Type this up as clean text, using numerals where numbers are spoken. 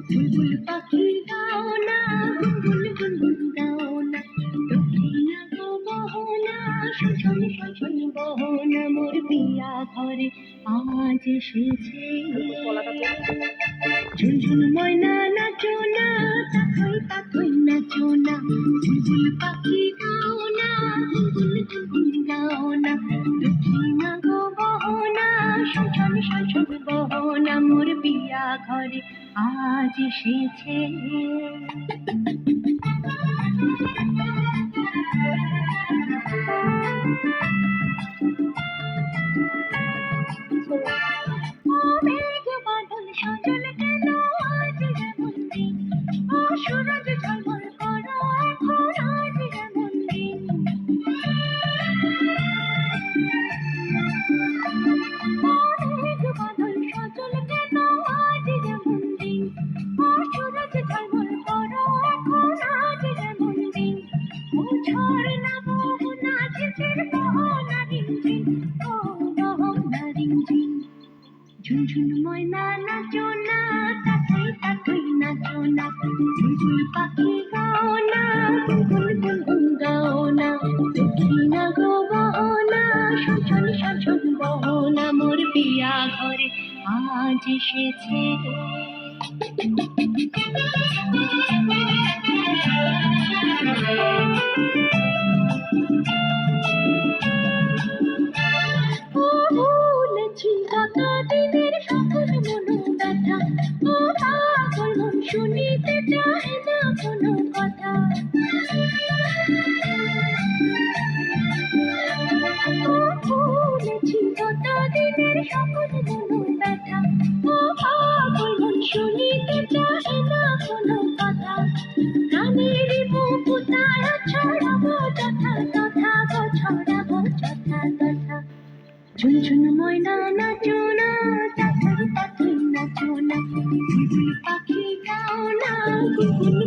বুলবুল পাখি গাও না, বুলবুল বুলবুল গাও না, দক্ষিণা গো বহনা, শোষণ শোষণ বহনা, মোর পিয়া ঘরে আজ এসেছে। ঝুনঝুন ময়না নাচো না, তাথই তাথই নাচো না, বুলবুল পাখি গাও না, বুলবুল বুলবুল গাও না, দক্ষিণা গো বহনা, শোষণ শোষণ বহনা, মোর পিয়া ঘরে আজ এসেছে। ও মেঘ বাদল সজল কেন আজ যেমন দিন, ও সূরজ ঝলমল করো এখন আজ যেমন দিন। ও মেঘ বাদল সজল কেন আজ যেমন দিন, ও সূরজ ঝলমল করো এখন আজ যেমন দিন। ও ঝর্ণা মোহনা ঝিঝির মোহনা রিমঝিম, ও মোহনা রিমঝিম। ঝুনঝুন ময়না নাচো না, তাথই তাথই নাচো না, বুলবুল পাখি গাও না, বুলবুল বুলবুল গাও না, দক্ষিণা গো বহনা, শোষণ শোষণ বহনা, মোর পিয়া ঘরে আজ এসেছে। ও ভুলেছি কত দিনের সকল মনো ব্যথা, ও পাগল মন শুনিতে চাহে না কোনো কথা। ও ভুলেছি কত দিনের সকল মনো ব্যথা, ও পাগল মন শুনিতে চাহে না কোনো কথা। প্রাণের বুকুতায় ছড়াবো যথা তথা গো, ছড়াবো যথা তথা। ঝুনঝুন ময়না নাচো না, তাথই তাথই নাচো না, বুলবুল পাখি গাও না, বুলবুল